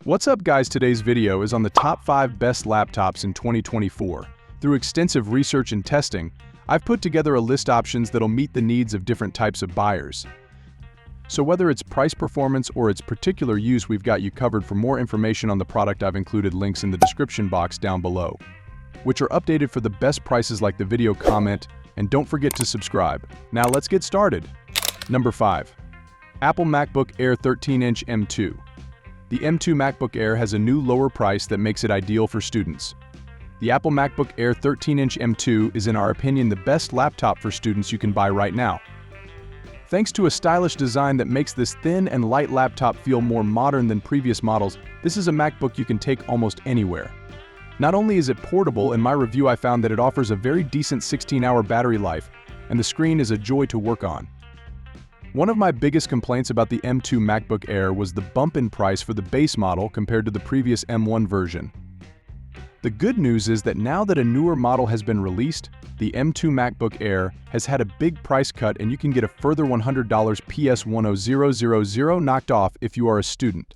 What's up guys, today's video is on the top 5 best laptops in 2024. Through extensive research and testing, I've put together a list options that'll meet the needs of different types of buyers. So whether it's price performance or its particular use, we've got you covered. For more information on the product, I've included links in the description box down below, which are updated for the best prices. Like the video, comment, and don't forget to subscribe. Now let's get started. Number 5. Apple MacBook Air 13-inch M2. The M2 MacBook Air has a new lower price that makes it ideal for students. The Apple MacBook Air 13-inch M2 is, in our opinion, the best laptop for students you can buy right now. Thanks to a stylish design that makes this thin and light laptop feel more modern than previous models, this is a MacBook you can take almost anywhere. Not only is it portable, in my review I found that it offers a very decent 16-hour battery life, and the screen is a joy to work on. One of my biggest complaints about the M2 MacBook Air was the bump in price for the base model compared to the previous M1 version. The good news is that now that a newer model has been released, the M2 MacBook Air has had a big price cut, and you can get a further $100 PS10000 knocked off if you are a student.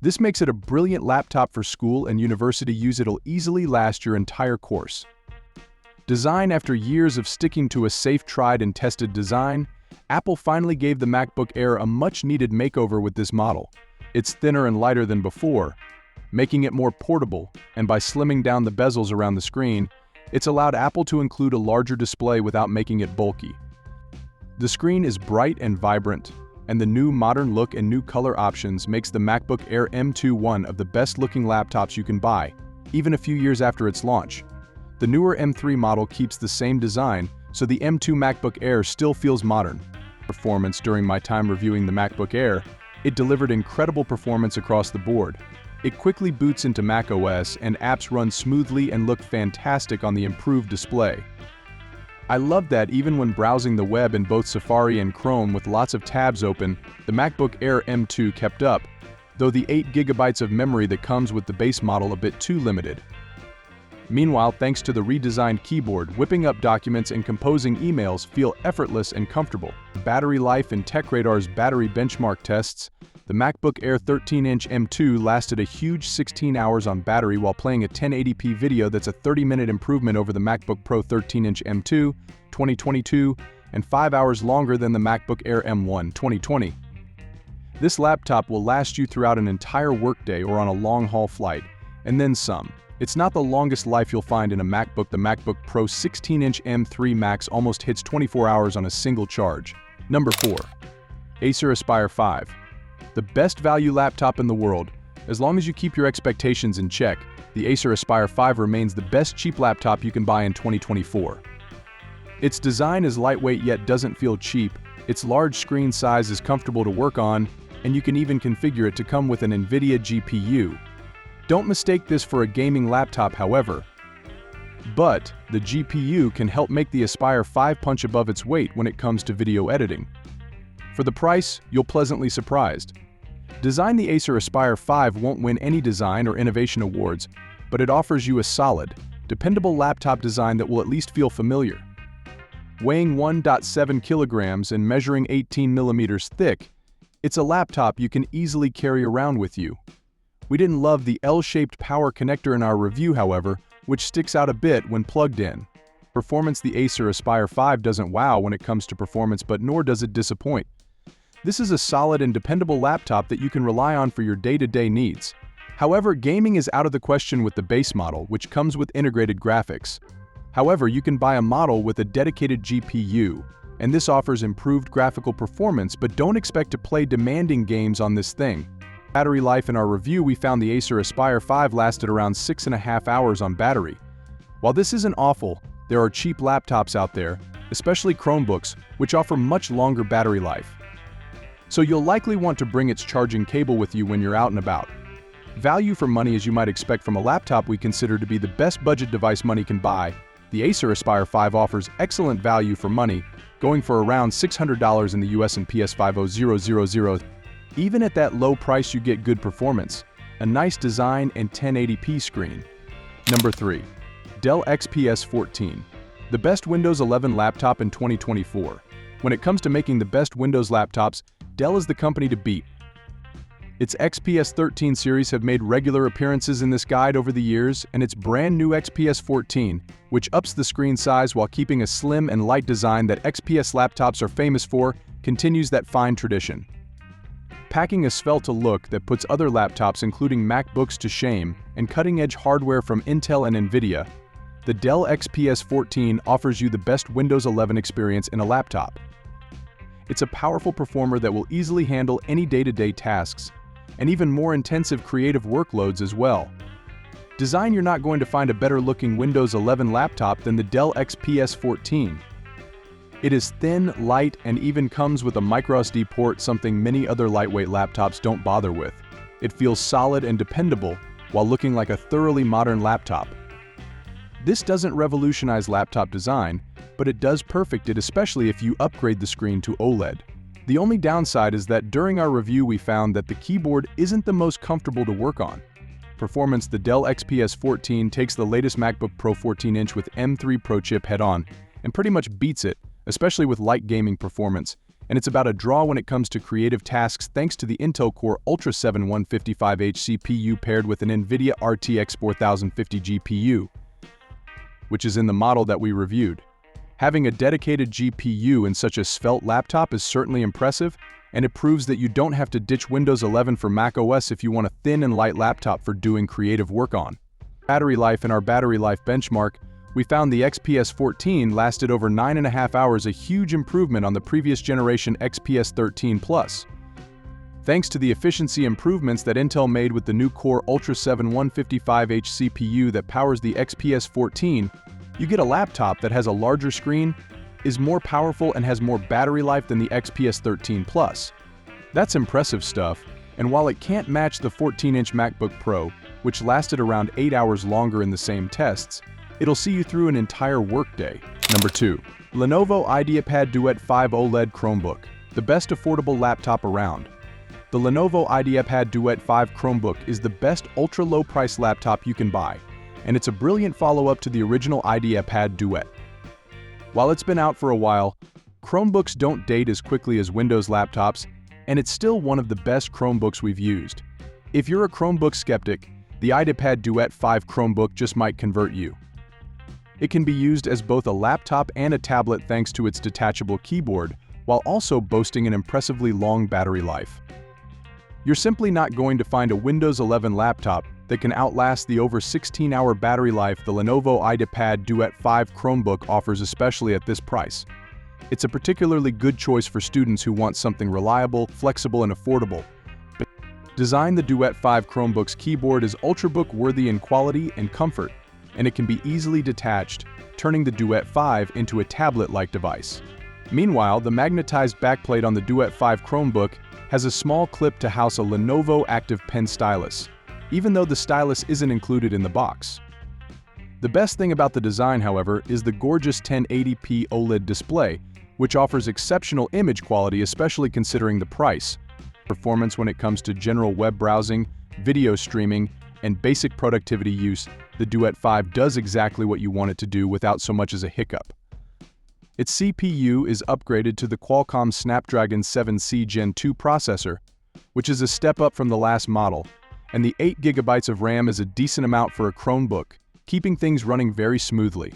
This makes it a brilliant laptop for school and university use. It'll easily last your entire course. Design. After years of sticking to a safe, tried and tested design, Apple finally gave the MacBook Air a much-needed makeover with this model. It's thinner and lighter than before, making it more portable, and by slimming down the bezels around the screen, it's allowed Apple to include a larger display without making it bulky. The screen is bright and vibrant, and the new modern look and new color options makes the MacBook Air M2 one of the best-looking laptops you can buy, even a few years after its launch. The newer M3 model keeps the same design, so the M2 MacBook Air still feels modern. Performance. During my time reviewing the MacBook Air, it delivered incredible performance across the board. It quickly boots into macOS, and apps run smoothly and look fantastic on the improved display. I love that even when browsing the web in both Safari and Chrome with lots of tabs open, the MacBook Air M2 kept up, though the 8 GB of memory that comes with the base model a bit too limited. Meanwhile, thanks to the redesigned keyboard, whipping up documents and composing emails feel effortless and comfortable. Battery life. In TechRadar's battery benchmark tests, the MacBook Air 13-inch M2 lasted a huge 16 hours on battery while playing a 1080p video. That's a 30-minute improvement over the MacBook Pro 13-inch M2 2022 and 5 hours longer than the MacBook Air M1 2020. This laptop will last you throughout an entire workday or on a long-haul flight, and then some. It's not the longest life you'll find in a MacBook. The MacBook Pro 16-inch M3 Max almost hits 24 hours on a single charge. Number 4. Acer Aspire 5. The best value laptop in the world. As long as you keep your expectations in check, the Acer Aspire 5 remains the best cheap laptop you can buy in 2024. Its design is lightweight yet doesn't feel cheap, its large screen size is comfortable to work on, and you can even configure it to come with an NVIDIA GPU. Don't mistake this for a gaming laptop, however. But the GPU can help make the Aspire 5 punch above its weight when it comes to video editing. For the price, you'll pleasantly surprised. Design. The Acer Aspire 5 won't win any design or innovation awards, but it offers you a solid, dependable laptop design that will at least feel familiar. Weighing 1.7 kilograms and measuring 18 millimeters thick, it's a laptop you can easily carry around with you. We didn't love the L-shaped power connector in our review, however, which sticks out a bit when plugged in. Performance. The Acer Aspire 5 doesn't wow when it comes to performance, but nor does it disappoint. This is a solid and dependable laptop that you can rely on for your day-to-day needs. However, gaming is out of the question with the base model, which comes with integrated graphics. However, you can buy a model with a dedicated GPU, and this offers improved graphical performance, but don't expect to play demanding games on this thing. Battery life. In our review, we found the Acer Aspire 5 lasted around 6.5 hours on battery. While this isn't awful, there are cheap laptops out there, especially Chromebooks, which offer much longer battery life. So you'll likely want to bring its charging cable with you when you're out and about. Value for money. As you might expect from a laptop we consider to be the best budget device money can buy, the Acer Aspire 5 offers excellent value for money, going for around $600 in the US and PS50000. Even at that low price, you get good performance, a nice design, and 1080p screen. Number 3. Dell XPS 14. The best Windows 11 laptop in 2024. When it comes to making the best Windows laptops, Dell is the company to beat. Its XPS 13 series have made regular appearances in this guide over the years, and its brand new XPS 14, which ups the screen size while keeping a slim and light design that XPS laptops are famous for, continues that fine tradition. Packing a svelte look that puts other laptops including MacBooks to shame and cutting-edge hardware from Intel and Nvidia, the Dell XPS 14 offers you the best Windows 11 experience in a laptop. It's a powerful performer that will easily handle any day-to-day tasks, and even more intensive creative workloads as well. Design, you're not going to find a better-looking Windows 11 laptop than the Dell XPS 14. It is thin, light, and even comes with a microSD port, something many other lightweight laptops don't bother with. It feels solid and dependable while looking like a thoroughly modern laptop. This doesn't revolutionize laptop design, but it does perfect it, especially if you upgrade the screen to OLED. The only downside is that during our review we found that the keyboard isn't the most comfortable to work on. Performance: the Dell XPS 14 takes the latest MacBook Pro 14-inch with M3 Pro chip head-on and pretty much beats it, especially with light gaming performance, and it's about a draw when it comes to creative tasks thanks to the Intel Core Ultra 7 155H CPU paired with an Nvidia RTX 4050 GPU, which is in the model that we reviewed. Having a dedicated GPU in such a svelte laptop is certainly impressive, and it proves that you don't have to ditch Windows 11 for macOS if you want a thin and light laptop for doing creative work on. Battery life: in our battery life benchmark, we found the XPS 14 lasted over 9.5 hours, a huge improvement on the previous generation XPS 13 Plus. Thanks to the efficiency improvements that Intel made with the new Core Ultra 7 155H CPU that powers the XPS 14, you get a laptop that has a larger screen, is more powerful, and has more battery life than the XPS 13 Plus. That's impressive stuff, and while it can't match the 14-inch MacBook Pro, which lasted around 8 hours longer in the same tests, it'll see you through an entire workday. Number 2. Lenovo IdeaPad Duet 5 OLED Chromebook, the best affordable laptop around. The Lenovo IdeaPad Duet 5 Chromebook is the best ultra-low-price laptop you can buy, and it's a brilliant follow-up to the original IdeaPad Duet. While it's been out for a while, Chromebooks don't date as quickly as Windows laptops, and it's still one of the best Chromebooks we've used. If you're a Chromebook skeptic, the IdeaPad Duet 5 Chromebook just might convert you. It can be used as both a laptop and a tablet thanks to its detachable keyboard, while also boasting an impressively long battery life. You're simply not going to find a Windows 11 laptop that can outlast the over 16-hour battery life the Lenovo IdeaPad Duet 5 Chromebook offers, especially at this price. It's a particularly good choice for students who want something reliable, flexible, and affordable. Design: the Duet 5 Chromebook's keyboard is Ultrabook-worthy in quality and comfort, and it can be easily detached, turning the Duet 5 into a tablet-like device. Meanwhile, the magnetized backplate on the Duet 5 Chromebook has a small clip to house a Lenovo Active Pen stylus, even though the stylus isn't included in the box. The best thing about the design, however, is the gorgeous 1080p OLED display, which offers exceptional image quality, especially considering the price. Performance: when it comes to general web browsing, video streaming, and basic productivity use, the Duet 5 does exactly what you want it to do without so much as a hiccup. Its CPU is upgraded to the Qualcomm Snapdragon 7C Gen 2 processor, which is a step up from the last model, and the 8GB of RAM is a decent amount for a Chromebook, keeping things running very smoothly.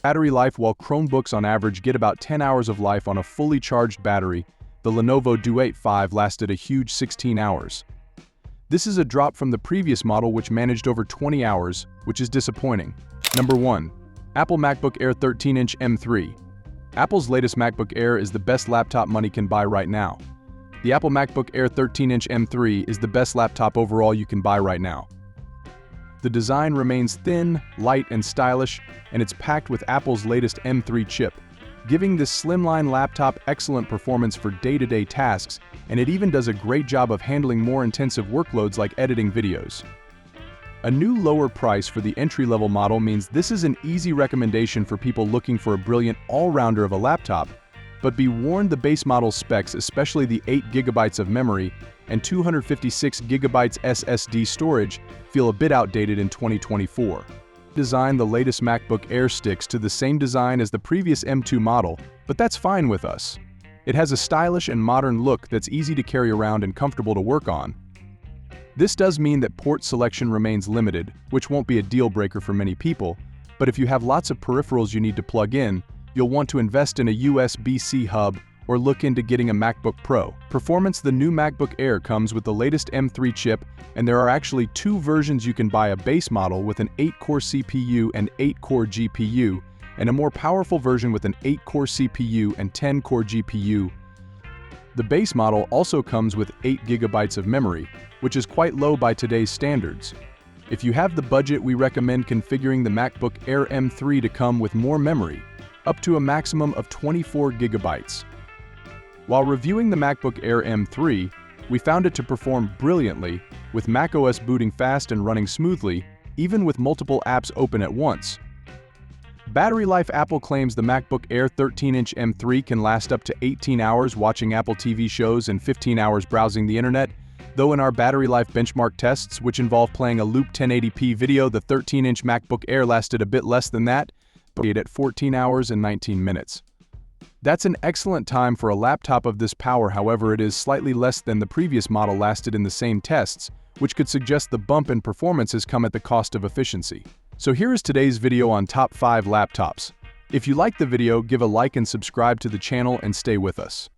Battery life: while Chromebooks on average get about 10 hours of life on a fully charged battery, the Lenovo Duet 5 lasted a huge 16 hours. This is a drop from the previous model, which managed over 20 hours, which is disappointing. Number 1. Apple MacBook Air 13-inch M3. Apple's latest MacBook Air is the best laptop money can buy right now. The Apple MacBook Air 13-inch M3 is the best laptop overall you can buy right now. The design remains thin, light, and stylish, and it's packed with Apple's latest M3 chip, giving this slimline laptop excellent performance for day-to-day tasks, and it even does a great job of handling more intensive workloads like editing videos. A new lower price for the entry-level model means this is an easy recommendation for people looking for a brilliant all-rounder of a laptop, but be warned, the base model specs, especially the 8GB of memory and 256GB SSD storage, feel a bit outdated in 2024. Design: the latest MacBook Air sticks to the same design as the previous M2 model, but that's fine with us. It has a stylish and modern look that's easy to carry around and comfortable to work on. This does mean that port selection remains limited, which won't be a deal breaker for many people, but if you have lots of peripherals you need to plug in, you'll want to invest in a USB-C hub or look into getting a MacBook Pro. Performance: the new MacBook Air comes with the latest M3 chip, and there are actually two versions. You can buy a base model with an 8-core CPU and 8-core GPU, and a more powerful version with an 8-core CPU and 10-core GPU. The base model also comes with 8 GB of memory, which is quite low by today's standards. If you have the budget, we recommend configuring the MacBook Air M3 to come with more memory, up to a maximum of 24 GB. While reviewing the MacBook Air M3, we found it to perform brilliantly, with macOS booting fast and running smoothly, even with multiple apps open at once. Battery life: Apple claims the MacBook Air 13-inch M3 can last up to 18 hours watching Apple TV shows and 15 hours browsing the internet, though in our battery life benchmark tests, which involve playing a loop 1080p video, the 13-inch MacBook Air lasted a bit less than that, but at 14 hours and 19 minutes. That's an excellent time for a laptop of this power. However, it is slightly less than the previous model lasted in the same tests, which could suggest the bump in performance has come at the cost of efficiency. So here is today's video on top 5 laptops. If you liked the video, give a like and subscribe to the channel and stay with us.